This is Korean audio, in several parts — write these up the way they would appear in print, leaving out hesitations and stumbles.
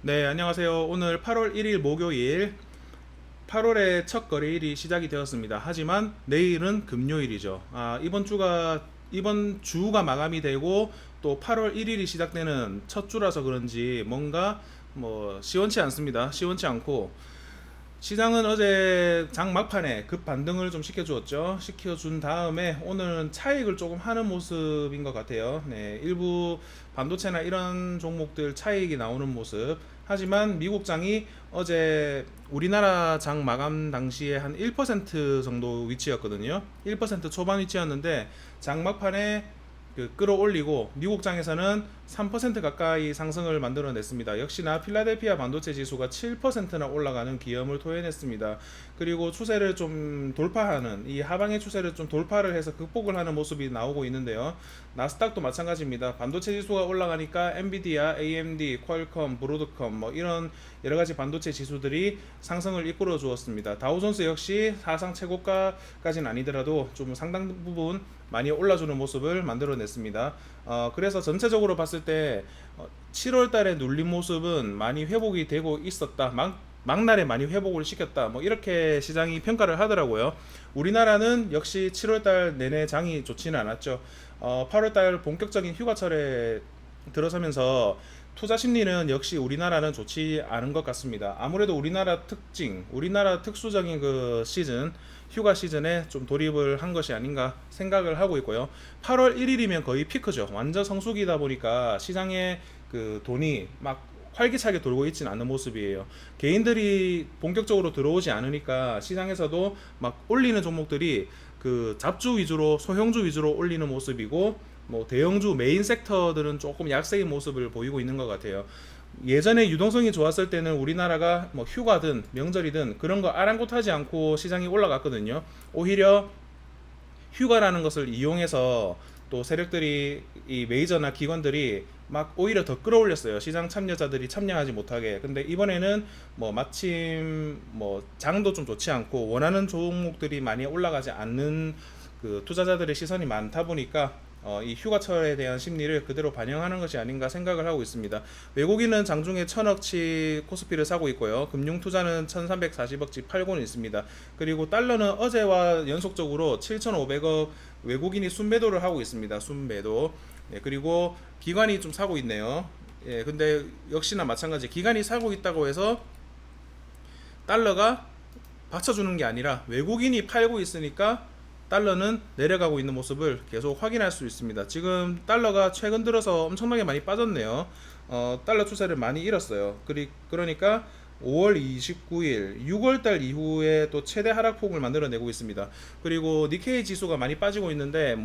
네, 안녕하세요. 오늘 8월 1일 목요일 8월의 첫 거래일이 시작이 되었습니다. 하지만 내일은 금요일이죠. 이번 주가 마감이 되고 또 8월 1일이 시작되는 첫 주라서 그런지 뭔가 시원치 않습니다. 시원치 않고 시장은 어제 장 막판에 급 반등을 좀 시켜주었죠. 시켜준 다음에 오늘은 차익을 조금 하는 모습인 것 같아요. 네, 일부 반도체나 이런 종목들 차익이 나오는 모습. 하지만 미국 장이 어제 우리나라 장 마감 당시에 한 1% 정도 위치였거든요. 1% 초반 위치였는데 장 막판에 끌어올리고 미국장에서는 3% 가까이 상승을 만들어냈습니다. 역시나 필라델피아 반도체 지수가 7%나 올라가는 기염을 토해냈습니다. 그리고 추세를 좀 돌파하는 이 하방의 추세를 좀 돌파를 해서 극복을 하는 모습이 나오고 있는데요. 나스닥도 마찬가지입니다. 반도체 지수가 올라가니까 엔비디아, AMD, 퀄컴, 브로드컴 이런 여러 가지 반도체 지수들이 상승을 이끌어 주었습니다. 다우존스 역시 사상 최고가까지는 아니더라도 좀 상당 부분 많이 올라주는 모습을 만들어냈습니다. 그래서 전체적으로 봤을 때 7월 달에 눌린 모습은 많이 회복이 되고 있었다. 막날에 많이 회복을 시켰다. 이렇게 시장이 평가를 하더라고요. 우리나라는 역시 7월 달 내내 장이 좋지는 않았죠. 8월 달 본격적인 휴가철에 들어서면서 투자 심리는 역시 우리나라는 좋지 않은 것 같습니다. 아무래도 우리나라 특징, 우리나라 특수적인 그 시즌, 휴가 시즌에 좀 돌입을 한 것이 아닌가 생각을 하고 있고요. 8월 1일이면 거의 피크죠. 완전 성수기다 보니까 시장에 그 돈이 막 활기차게 돌고 있지는 않은 모습이에요. 개인들이 본격적으로 들어오지 않으니까 시장에서도 막 올리는 종목들이 그 잡주 위주로 소형주 위주로 올리는 모습이고 대형주 메인 섹터들은 조금 약세의 모습을 보이고 있는 것 같아요. 예전에 유동성이 좋았을 때는 우리나라가 휴가든 명절이든 그런 거 아랑곳하지 않고 시장이 올라갔거든요. 오히려 휴가라는 것을 이용해서 또 세력들이 이 메이저나 기관들이 막 오히려 더 끌어올렸어요. 시장 참여자들이 참여하지 못하게. 근데 이번에는 마침 장도 좀 좋지 않고 원하는 종목들이 많이 올라가지 않는 그 투자자들의 시선이 많다 보니까 이 휴가철에 대한 심리를 그대로 반영하는 것이 아닌가 생각을 하고 있습니다. 외국인은 장중에 1000억치 코스피를 사고 있고요. 금융투자는 1340억치 팔고는 있습니다. 그리고 달러는 어제와 연속적으로 7500억 외국인이 순매도를 하고 있습니다. 순매도. 네, 그리고 기관이 좀 사고 있네요. 예, 근데 역시나 마찬가지. 기관이 사고 있다고 해서 달러가 받쳐주는 게 아니라 외국인이 팔고 있으니까 달러는 내려가고 있는 모습을 계속 확인할 수 있습니다. 지금 달러가 최근 들어서 엄청나게 많이 빠졌네요. 달러 추세를 많이 잃었어요. 그러니까 5월 29일, 6월달 이후에 또 최대 하락폭을 만들어내고 있습니다. 그리고 니케이 지수가 많이 빠지고 있는데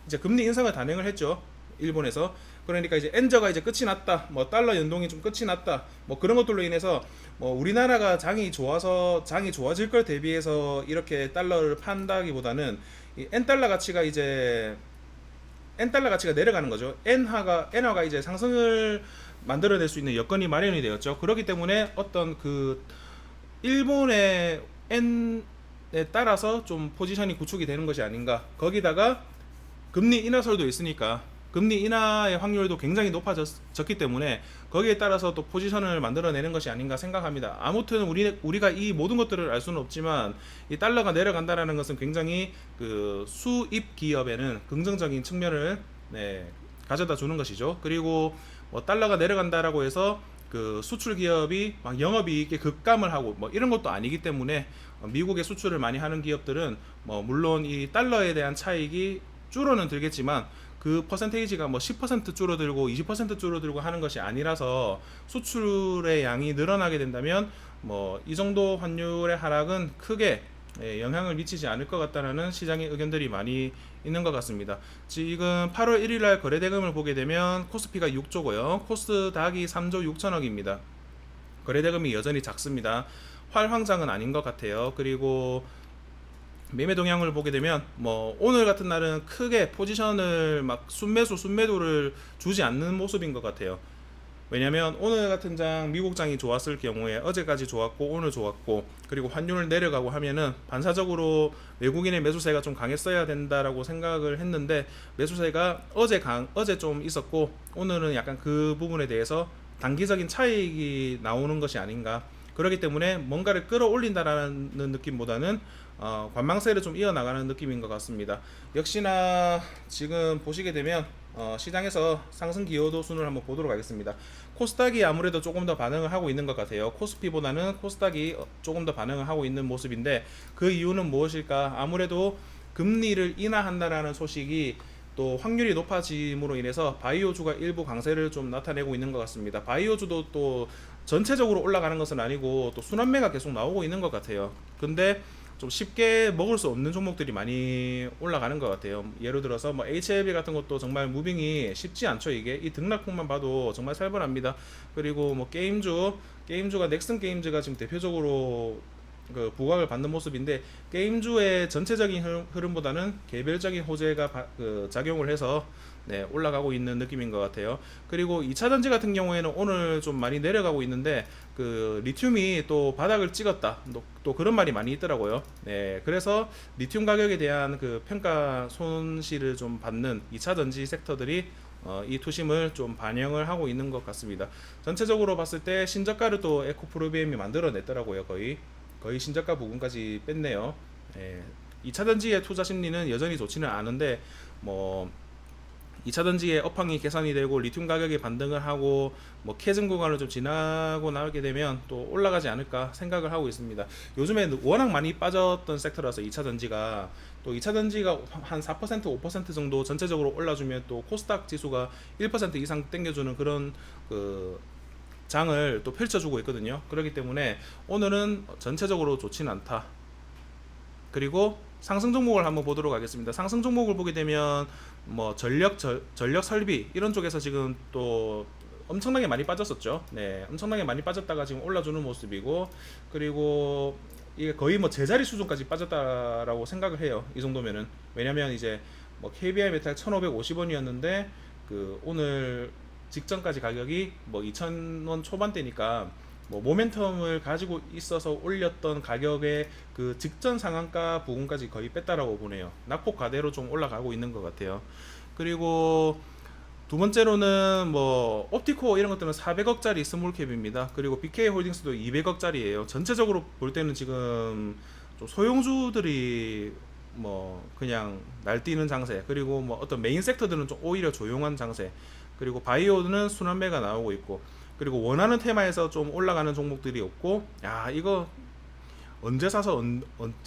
이제 금리 인상을 단행을 했죠. 일본에서. 그러니까 이제 엔저가 이제 끝이 났다. 달러 연동이 좀 끝이 났다. 그런 것들로 인해서 우리나라가 장이 좋아서 장이 좋아질 걸 대비해서 이렇게 달러를 판다기보다는 이 엔달러 가치가 이제 엔달러 가치가 내려가는 거죠. 엔화가 이제 상승을 만들어낼 수 있는 여건이 마련이 되었죠. 그렇기 때문에 어떤 그 일본의 엔에 따라서 좀 포지션이 구축이 되는 것이 아닌가. 거기다가 금리 인하설도 있으니까 금리 인하의 확률도 굉장히 높아졌기 때문에 거기에 따라서 또 포지션을 만들어내는 것이 아닌가 생각합니다. 아무튼 우리가 이 모든 것들을 알 수는 없지만 이 달러가 내려간다라는 것은 굉장히 그 수입 기업에는 긍정적인 측면을 가져다 주는 것이죠. 그리고 달러가 내려간다라고 해서 그 수출 기업이 막 영업이익에 급감을 하고 이런 것도 아니기 때문에 미국에 수출을 많이 하는 기업들은 물론 이 달러에 대한 차익이 줄어는 들겠지만 그 퍼센테이지가 10% 줄어들고 20% 줄어들고 하는 것이 아니라서 수출의 양이 늘어나게 된다면 이 정도 환율의 하락은 크게 영향을 미치지 않을 것 같다는 시장의 의견들이 많이 있는 것 같습니다. 지금 8월 1일날 거래대금을 보게 되면 코스피가 6조고요. 코스닥이 3조 6천억입니다. 거래대금이 여전히 작습니다. 활황장은 아닌 것 같아요. 그리고 매매 동향을 보게 되면 오늘 같은 날은 크게 포지션을 막 순매도를 주지 않는 모습인 것 같아요. 왜냐면 오늘 같은 장 미국 장이 좋았을 경우에 어제까지 좋았고 오늘 좋았고 그리고 환율을 내려가고 하면은 반사적으로 외국인의 매수세가 좀 강했어야 된다라고 생각을 했는데 매수세가 어제 좀 있었고 오늘은 약간 그 부분에 대해서 단기적인 차익이 나오는 것이 아닌가. 그렇기 때문에 뭔가를 끌어올린다라는 느낌보다는 관망세를 좀 이어나가는 느낌인 것 같습니다. 역시나 지금 보시게 되면 시장에서 상승 기여도 순을 한번 보도록 하겠습니다. 코스닥이 아무래도 조금 더 반응을 하고 있는 것 같아요. 코스피보다는 코스닥이 조금 더 반응을 하고 있는 모습인데, 그 이유는 무엇일까? 아무래도 금리를 인하한다라는 소식이 또 확률이 높아짐으로 인해서 바이오주가 일부 강세를 좀 나타내고 있는 것 같습니다. 바이오주도 또 전체적으로 올라가는 것은 아니고 또 순환매가 계속 나오고 있는 것 같아요. 근데 좀 쉽게 먹을 수 없는 종목들이 많이 올라가는 것 같아요. 예를 들어서 뭐 HLB 같은 것도 정말 무빙이 쉽지 않죠. 이게 이 등락폭만 봐도 정말 살벌합니다. 그리고 뭐 게임주가 넥슨 게임즈가 지금 대표적으로 그 부각을 받는 모습인데, 게임주의 전체적인 흐름보다는 개별적인 호재가 작용을 해서 네, 올라가고 있는 느낌인 것 같아요. 그리고 2차 전지 같은 경우에는 오늘 좀 많이 내려가고 있는데, 그 리튬이 또 바닥을 찍었다, 또 그런 말이 많이 있더라고요. 네, 그래서 리튬 가격에 대한 그 평가 손실을 좀 받는 2차 전지 섹터들이 이 투심을 좀 반영을 하고 있는 것 같습니다. 전체적으로 봤을 때 신저가를 또 에코프로비엠이 만들어냈더라고요. 거의 신저가 부분까지 뺐네요. 예, 2차 전지의 투자 심리는 여전히 좋지는 않은데, 뭐 2차 전지의 업황이 개선이 되고 리튬 가격이 반등을 하고 뭐 캐즘 구간을 좀 지나고 나오게 되면 또 올라가지 않을까 생각을 하고 있습니다. 요즘에 워낙 많이 빠졌던 섹터라서 2차 전지가, 또 2차 전지가 한 4% 5% 정도 전체적으로 올라주면 또 코스닥 지수가 1% 이상 땡겨주는 그런 그 장을 또 펼쳐주고 있거든요. 그렇기 때문에 오늘은 전체적으로 좋지는 않다. 그리고 상승 종목을 한번 보도록 하겠습니다. 상승 종목을 보게 되면 뭐 전력 설비 이런 쪽에서 지금 또 엄청나게 많이 빠졌었죠. 네, 엄청나게 많이 빠졌다가 지금 올라주는 모습이고, 그리고 이게 거의 뭐 제자리 수준까지 빠졌다라고 생각을 해요. 이 정도면은. 왜냐면 이제 뭐 KBI 메탈 1,550원이었는데 그 오늘 직전까지 가격이 뭐 2,000원 초반대니까 뭐 모멘텀을 가지고 있어서 올렸던 가격의 그 직전 상한가 부분까지 거의 뺐다라고 보네요. 낙폭 가대로 좀 올라가고 있는 것 같아요. 그리고 두 번째로는 뭐 옵티코 이런 것들은 400억짜리 스몰캡입니다. 그리고 BK홀딩스도 200억짜리예요. 전체적으로 볼 때는 지금 좀 소형주들이 뭐 그냥 날뛰는 장세, 그리고 뭐 어떤 메인 섹터들은 좀 오히려 조용한 장세, 그리고 바이오는 순환매가 나오고 있고, 그리고 원하는 테마에서 좀 올라가는 종목들이 없고, 야 이거 언제 사서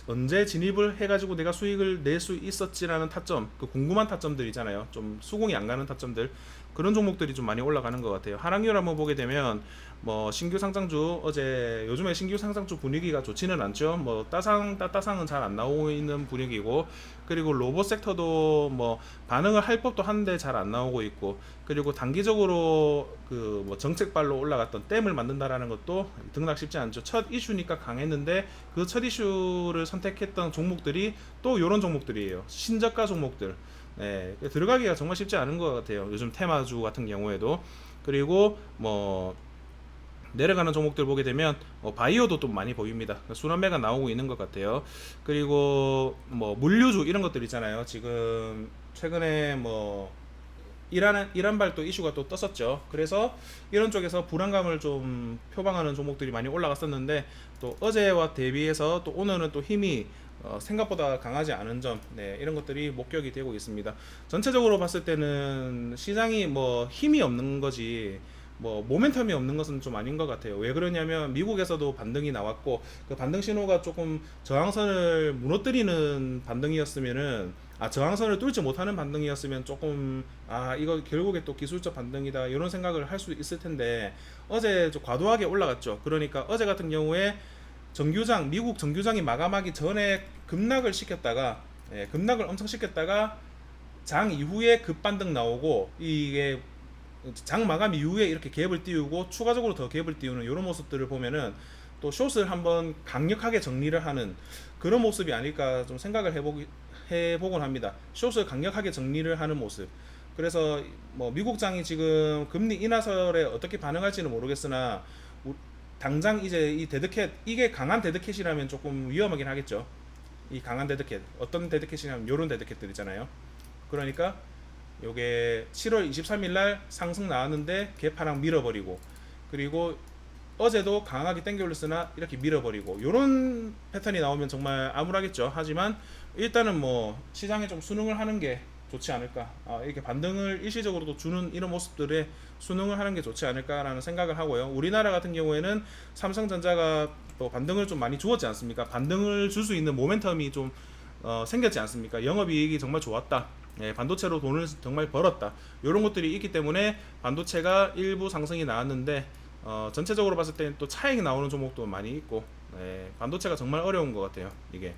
언제 진입을 해가지고 내가 수익을 낼 수 있었지라는 타점, 그 궁금한 타점들 있잖아요. 좀 수긍이 안 가는 타점들, 그런 종목들이 좀 많이 올라가는 것 같아요. 하락률 한번 보게 되면 뭐 신규 상장주, 어제 요즘에 신규 상장주 분위기가 좋지는 않죠. 뭐 따따상은 잘 안 나오고 있는 분위기고, 그리고 로봇 섹터도 뭐 반응을 할 법도 한데 잘 안 나오고 있고, 그리고 단기적으로 그 뭐 정책발로 올라갔던 댐을 만든다라는 것도 등락 쉽지 않죠. 첫 이슈니까 강했는데 그 첫 이슈를 선택했던 종목들이 또 이런 종목들이에요. 신저가 종목들. 네, 들어가기가 정말 쉽지 않은 것 같아요. 요즘 테마주 같은 경우에도. 그리고 뭐 내려가는 종목들 보게 되면 바이오도 또 많이 보입니다. 순환매가 나오고 있는 것 같아요. 그리고 뭐 물류주 이런 것들 있잖아요. 지금 최근에 뭐 이란발 또 이슈가 또 떴었죠. 그래서 이런 쪽에서 불안감을 좀 표방하는 종목들이 많이 올라갔었는데, 또 어제와 대비해서 또 오늘은 또 힘이 생각보다 강하지 않은 점, 네, 이런 것들이 목격이 되고 있습니다. 전체적으로 봤을 때는 시장이 뭐 힘이 없는 거지 뭐 모멘텀이 없는 것은 좀 아닌 것 같아요. 왜 그러냐면 미국에서도 반등이 나왔고, 그 반등 신호가 조금 저항선을 무너뜨리는 반등이었으면은, 저항선을 뚫지 못하는 반등이었으면 조금 이거 결국에 또 기술적 반등이다 이런 생각을 할 수 있을 텐데, 어제 좀 과도하게 올라갔죠. 그러니까 어제 같은 경우에 미국 정규장이 마감하기 전에 급락을 시켰다가, 급락을 엄청 시켰다가 장 이후에 급반등 나오고, 이게 장 마감 이후에 이렇게 갭을 띄우고 추가적으로 더 갭을 띄우는 이런 모습들을 보면은 또 숏을 한번 강력하게 정리를 하는 그런 모습이 아닐까 좀 생각을 해보곤 합니다. 숏을 강력하게 정리를 하는 모습. 그래서 뭐 미국장이 지금 금리 인하설에 어떻게 반응할지는 모르겠으나, 당장 이제 이 데드캣, 이게 강한 데드캣이라면 조금 위험하긴 하겠죠. 이 강한 데드캣, 어떤 데드캣이냐면 요런 데드캣들 있잖아요. 그러니까 요게 7월 23일 날 상승 나왔는데 개파랑 밀어버리고, 그리고 어제도 강하게 땡겨 올렸으나 이렇게 밀어버리고 이런 패턴이 나오면 정말 암울하겠죠. 하지만 일단은 뭐 시장에 좀 순응을 하는 게 좋지 않을까. 이렇게 반등을 일시적으로도 주는 이런 모습들에 순응을 하는 게 좋지 않을까라는 생각을 하고요. 우리나라 같은 경우에는 삼성전자가 또 반등을 좀 많이 주었지 않습니까? 반등을 줄 수 있는 모멘텀이 좀 생겼지 않습니까? 영업이익이 정말 좋았다. 예, 반도체로 돈을 정말 벌었다. 이런 것들이 있기 때문에 반도체가 일부 상승이 나왔는데 전체적으로 봤을 때는 또 차익이 나오는 종목도 많이 있고, 예, 반도체가 정말 어려운 것 같아요. 이게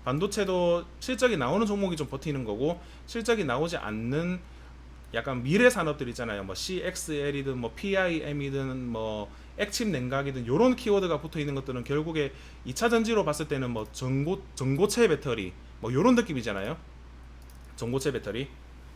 반도체도 실적이 나오는 종목이 좀 버티는 거고, 실적이 나오지 않는 약간 미래 산업들 있잖아요. 뭐 CXL이든 뭐 PIM이든 뭐 액침 냉각이든 요런 키워드가 붙어 있는 것들은 결국에 2차 전지로 봤을 때는 뭐 전고체 배터리 뭐 요런 느낌이잖아요. 전고체 배터리.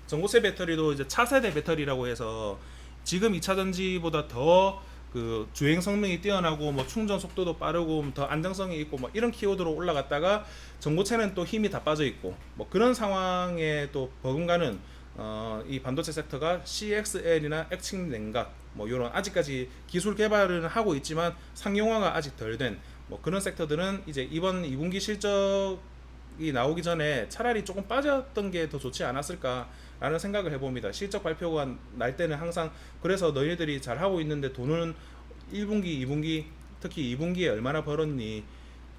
전고체 배터리도 이제 차세대 배터리라고 해서 지금 2차 전지보다 더 그 주행 성능이 뛰어나고 뭐 충전 속도도 빠르고 더 안정성이 있고 뭐 이런 키워드로 올라갔다가 전고체는 또 힘이 다 빠져 있고 뭐 그런 상황에 또 버금가는 이 반도체 섹터가 CXL이나 액침 냉각 뭐 이런 아직까지 기술 개발은 하고 있지만 상용화가 아직 덜 된 뭐 그런 섹터들은 이제 이번 2분기 실적이 나오기 전에 차라리 조금 빠졌던 게 더 좋지 않았을까라는 생각을 해봅니다. 실적 발표가 날 때는 항상 그래서 너희들이 잘 하고 있는데 돈은 1분기, 2분기 특히 2분기에 얼마나 벌었니?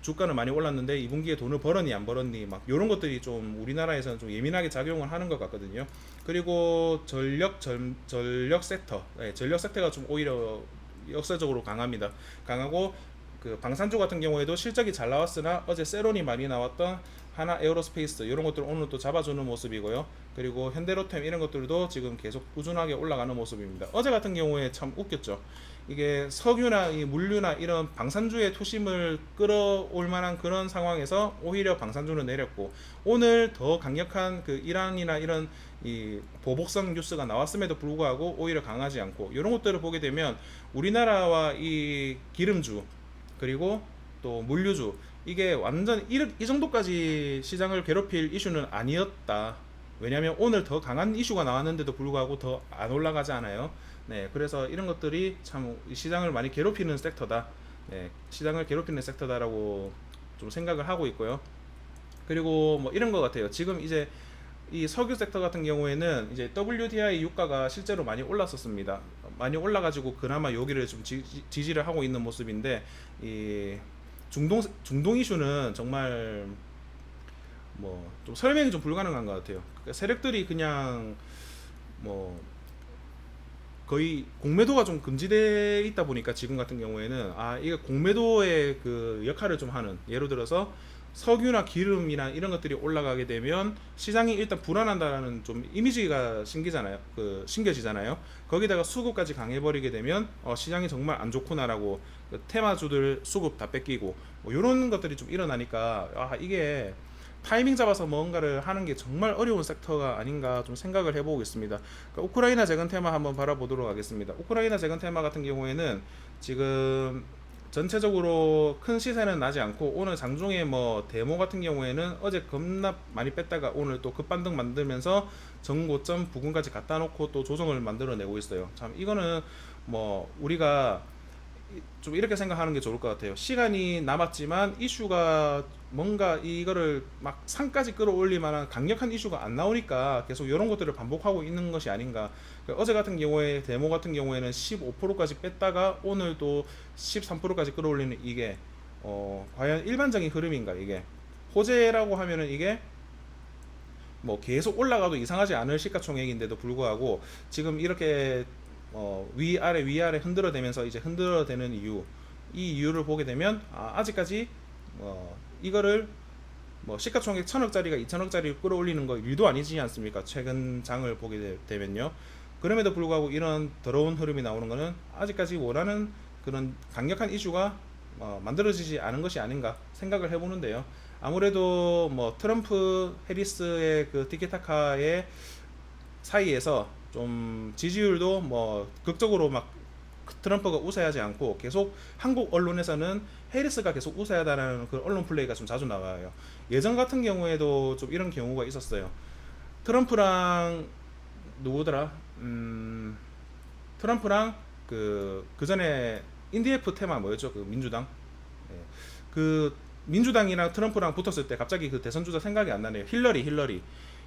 주가는 많이 올랐는데 2분기에 돈을 벌었니 안 벌었니 막 이런 것들이 좀 우리나라에서는 좀 예민하게 작용을 하는 것 같거든요. 그리고 전력 섹터, 네, 전력 섹터가 좀 오히려 역사적으로 강합니다. 강하고 그 방산주 같은 경우에도 실적이 잘 나왔으나 어제 세론이 많이 나왔던 하나 에어로스페이스 이런 것들 오늘 또 잡아주는 모습이고요. 그리고 현대로템 이런 것들도 지금 계속 꾸준하게 올라가는 모습입니다. 어제 같은 경우에 참 웃겼죠. 이게 석유나 이 물류나 이런 방산주의 투심을 끌어올 만한 그런 상황에서 오히려 방산주는 내렸고, 오늘 더 강력한 그 이란이나 이런 이 보복성 뉴스가 나왔음에도 불구하고 오히려 강하지 않고, 이런 것들을 보게 되면 우리나라와 이 기름주 그리고 또 물류주 이게 완전 이 정도까지 시장을 괴롭힐 이슈는 아니었다. 왜냐하면 오늘 더 강한 이슈가 나왔는데도 불구하고 더 안 올라가지 않아요. 네, 그래서 이런 것들이 참 시장을 많이 괴롭히는 섹터다. 네, 시장을 괴롭히는 섹터다라고 좀 생각을 하고 있고요. 그리고 뭐 이런 것 같아요. 지금 이제 이 석유 섹터 같은 경우에는 이제 WTI 유가가 실제로 많이 올랐었습니다. 많이 올라가지고 그나마 여기를 좀 지지를 하고 있는 모습인데, 이 중동 이슈는 정말 뭐 좀 설명이 좀 불가능한 것 같아요. 그러니까 세력들이 그냥 뭐 거의 공매도가 좀 금지돼 있다 보니까 지금 같은 경우에는 이게 공매도의 그 역할을 좀 하는, 예를 들어서 석유나 기름이나 이런 것들이 올라가게 되면 시장이 일단 불안한다라는 좀 이미지가 신겨지잖아요. 거기다가 수급까지 강해버리게 되면 시장이 정말 안 좋구나라고 그 테마주들 수급 다 뺏기고 뭐 이런 것들이 좀 일어나니까 이게 타이밍 잡아서 뭔가를 하는 게 정말 어려운 섹터가 아닌가 좀 생각을 해보고 있습니다. 그러니까 우크라이나 재건 테마 한번 바라보도록 하겠습니다. 우크라이나 재건 테마 같은 경우에는 지금 전체적으로 큰 시세는 나지 않고, 오늘 장중에 뭐 데모 같은 경우에는 어제 겁나 많이 뺐다가 오늘 또 급반등 만들면서 전고점 부근까지 갖다 놓고 또 조정을 만들어내고 있어요. 참 이거는 뭐 우리가 좀 이렇게 생각하는 게 좋을 것 같아요. 시간이 남았지만 이슈가 뭔가 이거를 막 상까지 끌어올릴 만한 강력한 이슈가 안 나오니까 계속 이런 것들을 반복하고 있는 것이 아닌가. 어제 같은 경우에 데모 같은 경우에는 15%까지 뺐다가 오늘 또 13%까지 끌어올리는 이게 과연 일반적인 흐름인가. 이게 호재라고 하면은 이게 뭐 계속 올라가도 이상하지 않을 시가총액인데도 불구하고 지금 이렇게 위아래 흔들어대면서 이제 흔들어대는 이 이유를 보게 되면 아직까지 이거를 뭐 시가총액 1000억짜리가 2000억짜리 끌어올리는 거 일도 아니지 않습니까? 최근 장을 보게 되면요. 그럼에도 불구하고 이런 더러운 흐름이 나오는 거는 아직까지 원하는 그런 강력한 이슈가 만들어지지 않은 것이 아닌가 생각을 해보는데요. 아무래도 뭐 트럼프 해리스의 그 티키타카의 사이에서 좀 지지율도 뭐 극적으로 막 트럼프가 우세하지 않고 계속 한국 언론에서는 해리스가 계속 우세하다는 그 언론 플레이가 좀 자주 나와요. 예전 같은 경우에도 좀 이런 경우가 있었어요. 트럼프랑 누구더라? 트럼프랑 그 전에 인디애프 테마 뭐였죠? 그 민주당. 예. 그 민주당이랑 트럼프랑 붙었을 때 갑자기 그 대선 주자 생각이 안 나네요.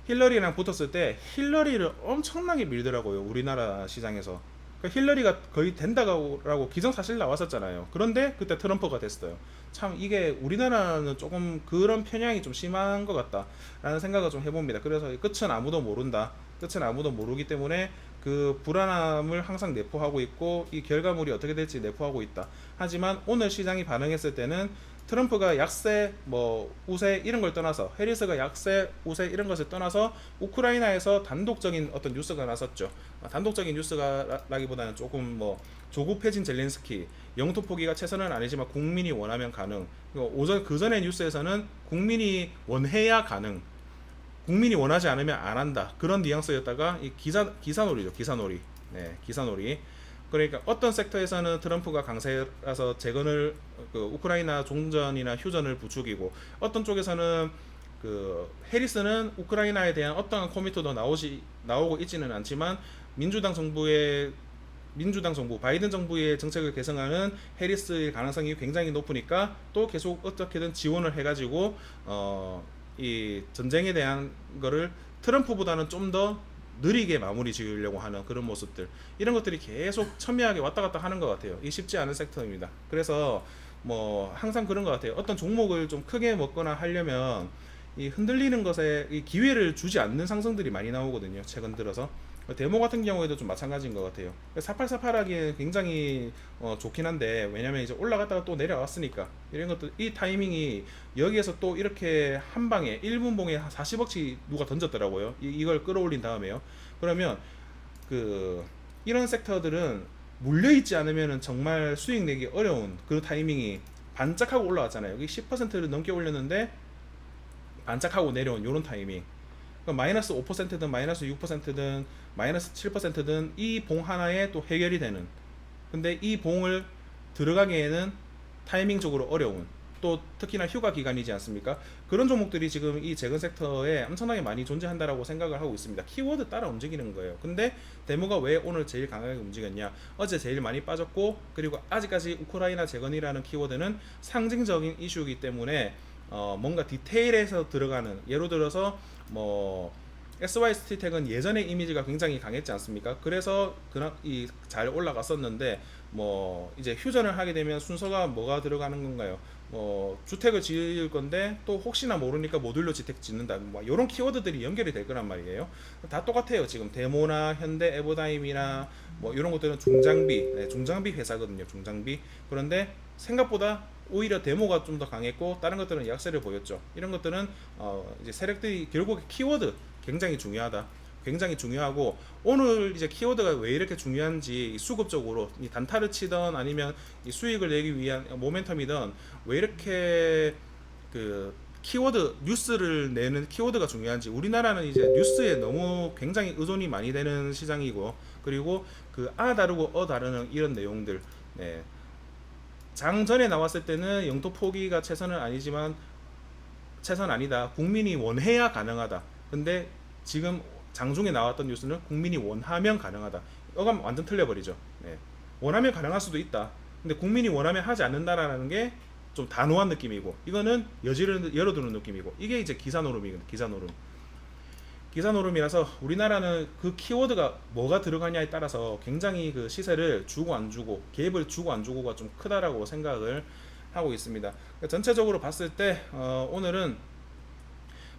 힐러리랑 붙었을 때 힐러리를 엄청나게 밀더라고요. 우리나라 시장에서. 그러니까 힐러리가 거의 된다고 기정사실 나왔었잖아요. 그런데 그때 트럼프가 됐어요. 참 이게 우리나라는 조금 그런 편향이 좀 심한 것 같다라는 생각을 좀 해봅니다. 그래서 끝은 아무도 모른다. 끝은 아무도 모르기 때문에 그 불안함을 항상 내포하고 있고 이 결과물이 어떻게 될지 내포하고 있다. 하지만 오늘 시장이 반응했을 때는 트럼프가 약세, 뭐 우세 이런 걸 떠나서 해리스가 약세, 우세 이런 것을 떠나서 우크라이나에서 단독적인 어떤 뉴스가 나섰죠. 단독적인 뉴스가라기보다는 조금 뭐 조급해진 젤렌스키, 영토 포기가 최선은 아니지만 국민이 원하면 가능. 오전 그 전에 뉴스에서는 국민이 원해야 가능. 국민이 원하지 않으면 안 한다. 그런 뉘앙스였다가 이 기사놀이죠. 기사놀이. 네, 기사놀이. 그러니까 어떤 섹터에서는 트럼프가 강세라서 재건을 그 우크라이나 종전이나 휴전을 부추기고 어떤 쪽에서는 그 해리스는 우크라이나에 대한 어떠한 코미터도 나오고 있지는 않지만 민주당 정부 바이든 정부의 정책을 개선하는 해리스의 가능성이 굉장히 높으니까 또 계속 어떻게든 지원을 해가지고 이 전쟁에 대한 거를 트럼프보다는 좀 더 느리게 마무리 지으려고 하는 그런 모습들 이런 것들이 계속 첨예하게 왔다 갔다 하는 것 같아요. 이 쉽지 않은 섹터입니다. 그래서 뭐 항상 그런 것 같아요. 어떤 종목을 좀 크게 먹거나 하려면 이 흔들리는 것에 이 기회를 주지 않는 상승들이 많이 나오거든요. 최근 들어서 데모 같은 경우에도 좀 마찬가지인 것 같아요. 4848하기에 굉장히 좋긴 한데 왜냐면 이제 올라갔다가 또 내려왔으니까 이런 것도 이 타이밍이 여기에서 또 이렇게 한 방에 1분 봉에 40억치 누가 던졌더라고요. 이걸 끌어올린 다음에요. 그러면 그 이런 섹터들은 물려있지 않으면 정말 수익 내기 어려운 그 타이밍이 반짝하고 올라왔잖아요. 여기 10%를 넘게 올렸는데 반짝하고 내려온 이런 타이밍. 그러니까 마이너스 5%든 마이너스 6%든 마이너스 7%든 이 봉 하나에 또 해결이 되는. 근데 이 봉을 들어가기에는 타이밍적으로 어려운. 또 특히나 휴가 기간이지 않습니까? 그런 종목들이 지금 이 재건 섹터에 엄청나게 많이 존재한다라고 생각을 하고 있습니다. 키워드 따라 움직이는 거예요. 근데 데모가 왜 오늘 제일 강하게 움직였냐? 어제 제일 많이 빠졌고 그리고 아직까지 우크라이나 재건이라는 키워드는 상징적인 이슈이기 때문에 뭔가 디테일에서 들어가는 예로 들어서 뭐 SY스틸텍은 예전에 이미지가 굉장히 강했지 않습니까? 그래서 잘 올라갔었는데 뭐 이제 휴전을 하게 되면 순서가 뭐가 들어가는 건가요? 뭐 주택을 지을 건데 또 혹시나 모르니까 모듈로 주택 짓는다. 뭐 이런 키워드들이 연결이 될 거란 말이에요. 다 똑같아요. 지금 데모나 현대 에버다임이나 뭐 이런 것들은 중장비 회사거든요. 중장비. 그런데 생각보다 오히려 데모가 좀 더 강했고 다른 것들은 약세를 보였죠. 이런 것들은 이제 세력들이 결국 키워드 굉장히 중요하다. 굉장히 중요하고 오늘 이제 키워드가 왜 이렇게 중요한지 수급적으로 이 단타를 치던 아니면 이 수익을 내기 위한 모멘텀이든 왜 이렇게 그 키워드 뉴스를 내는 키워드가 중요한지 우리나라는 이제 뉴스에 너무 굉장히 의존이 많이 되는 시장이고 그리고 그 다르고 다르는 이런 내용들 네. 장 전에 나왔을 때는 영토 포기가 최선은 아니지만 최선 아니다. 국민이 원해야 가능하다. 근데 지금 장중에 나왔던 뉴스는 국민이 원하면 가능하다. 이건 완전 틀려버리죠. 네. 원하면 가능할 수도 있다. 근데 국민이 원하면 하지 않는다라는 게 좀 단호한 느낌이고 이거는 여지를 열어두는 느낌이고 이게 이제 기사노름이거든. 기사노름이라서 우리나라는 그 키워드가 뭐가 들어가냐에 따라서 굉장히 그 시세를 주고 안 주고 갭을 주고 안 주고가 좀 크다라고 생각을 하고 있습니다. 그러니까 전체적으로 봤을 때 오늘은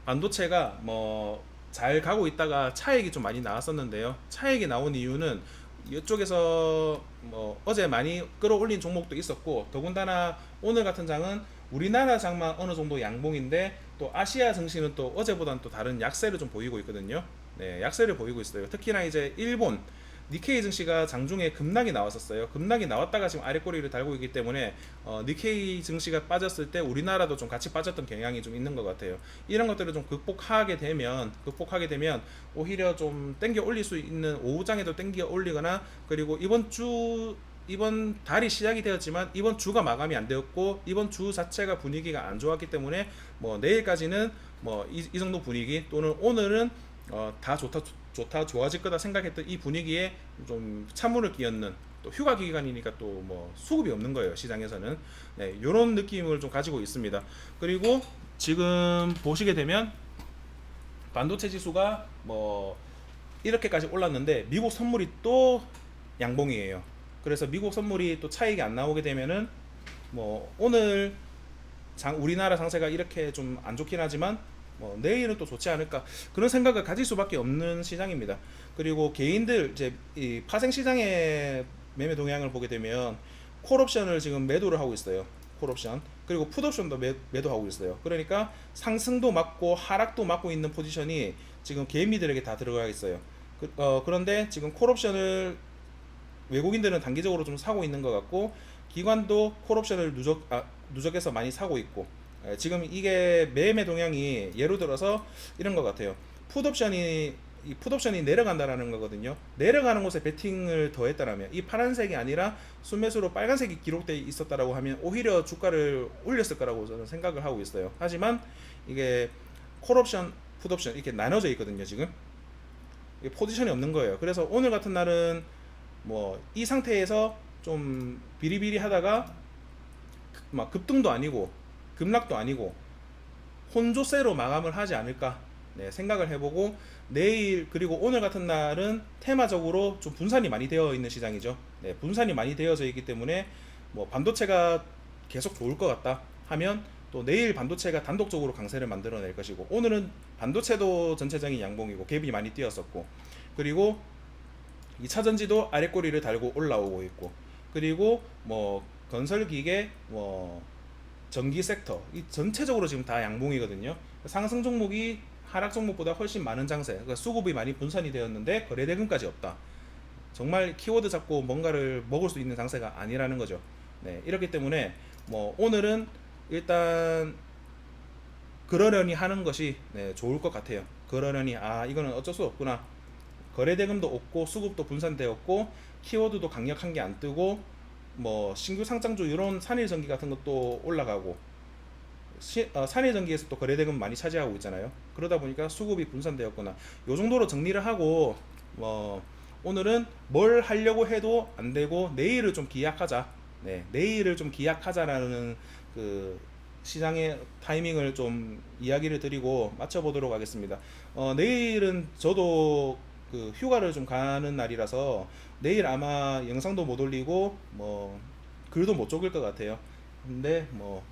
반도체가 뭐 잘 가고 있다가 차익이 좀 많이 나왔었는데요. 차익이 나온 이유는 이쪽에서 뭐 어제 많이 끌어올린 종목도 있었고 더군다나 오늘 같은 장은 우리나라 장만 어느 정도 양봉인데 또 아시아 증시는 또 어제보다는 또 다른 약세를 좀 보이고 있거든요. 네, 약세를 보이고 있어요. 특히나 이제 일본 니케이 증시가 장중에 급락이 나왔었어요. 급락이 나왔다가 지금 아래꼬리를 달고 있기 때문에 니케이 증시가 빠졌을 때 우리나라도 좀 같이 빠졌던 경향이 좀 있는 것 같아요. 이런 것들을 좀 극복하게 되면 오히려 좀 땡겨 올릴 수 있는 오후장에도 땡겨 올리거나 그리고 이번 달이 시작이 되었지만 이번 주가 마감이 안 되었고 이번 주 자체가 분위기가 안 좋았기 때문에 뭐 내일까지는 뭐 이 정도 분위기 또는 오늘은 다 좋다, 좋아질 거다 생각했던 이 분위기에 좀 찬물을 끼얹는, 또 휴가 기간이니까 또 뭐 수급이 없는 거예요 시장에서는. 네, 이런 느낌을 좀 가지고 있습니다. 그리고 지금 보시게 되면 반도체 지수가 뭐 이렇게까지 올랐는데 미국 선물이 또 양봉이에요. 그래서 미국 선물이 또 차익이 안 나오게 되면은 뭐 오늘 우리나라 상세가 이렇게 좀 안 좋긴 하지만 뭐 내일은 또 좋지 않을까, 그런 생각을 가질 수밖에 없는 시장입니다. 그리고 개인들 이제 이 파생 시장의 매매 동향을 보게 되면 콜옵션을 지금 매도를 하고 있어요. 콜옵션, 그리고 풋옵션도 매도하고 있어요. 그러니까 상승도 맞고 하락도 맞고 있는 포지션이 지금 개미들에게 다 들어가 있어요. 그런데 지금 콜옵션을 외국인들은 단기적으로 좀 사고 있는 것 같고, 기관도 콜옵션을 누적해서 많이 사고 있고, 지금 이게 매매 동향이 예로 들어서 이런 것 같아요. 풋옵션이 이 풋옵션이 내려간다라는 거거든요. 내려가는 곳에 베팅을 더했다라면, 이 파란색이 아니라 순매수로 빨간색이 기록되어 있었다라고 하면 오히려 주가를 올렸을 거라고 저는 생각을 하고 있어요. 하지만 이게 콜옵션, 풋옵션 이렇게 나눠져 있거든요. 지금 이게 포지션이 없는 거예요. 그래서 오늘 같은 날은 뭐 이 상태에서 좀 비리비리 하다가 막 급등도 아니고 급락도 아니고 혼조세로 마감을 하지 않을까, 네, 생각을 해보고, 내일 그리고 오늘 같은 날은 테마적으로 좀 분산이 많이 되어 있는 시장이죠. 네, 분산이 많이 되어져 있기 때문에 뭐 반도체가 계속 좋을 것 같다 하면 또 내일 반도체가 단독적으로 강세를 만들어낼 것이고, 오늘은 반도체도 전체적인 양봉이고 갭이 많이 뛰었었고, 그리고 2차 전지도 아래 꼬리를 달고 올라오고 있고, 그리고 뭐 건설기계, 뭐 전기 섹터, 이 전체적으로 지금 다 양봉이거든요. 상승 종목이 하락 종목보다 훨씬 많은 장세, 그러니까 수급이 많이 분산이 되었는데 거래대금까지 없다. 정말 키워드 잡고 뭔가를 먹을 수 있는 장세가 아니라는 거죠. 네, 이렇기 때문에 뭐 오늘은 일단 그러려니 하는 것이, 네, 좋을 것 같아요. 그러려니, 이거는 어쩔 수 없구나. 거래대금도 없고 수급도 분산되었고 키워드도 강력한 게 안 뜨고 뭐 신규 상장주 이런 산일전기 같은 것도 올라가고, 산일전기에서 또 거래대금 많이 차지하고 있잖아요. 그러다 보니까 수급이 분산되었구나. 요 정도로 정리를 하고, 뭐 오늘은 뭘 하려고 해도 안 되고 내일을 좀 기약하자. 네, 내일을 좀 기약하자라는 그 시장의 타이밍을 좀 이야기를 드리고 마쳐보도록 하겠습니다. 내일은 저도 그 휴가를 좀 가는 날이라서 내일 아마 영상도 못 올리고 뭐 글도 못 적을 것 같아요. 근데 뭐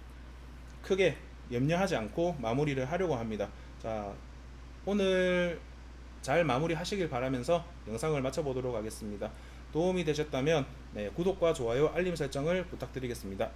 크게 염려하지 않고 마무리를 하려고 합니다. 자, 오늘 잘 마무리 하시길 바라면서 영상을 마쳐보도록 하겠습니다. 도움이 되셨다면, 네, 구독과 좋아요, 알림 설정을 부탁드리겠습니다.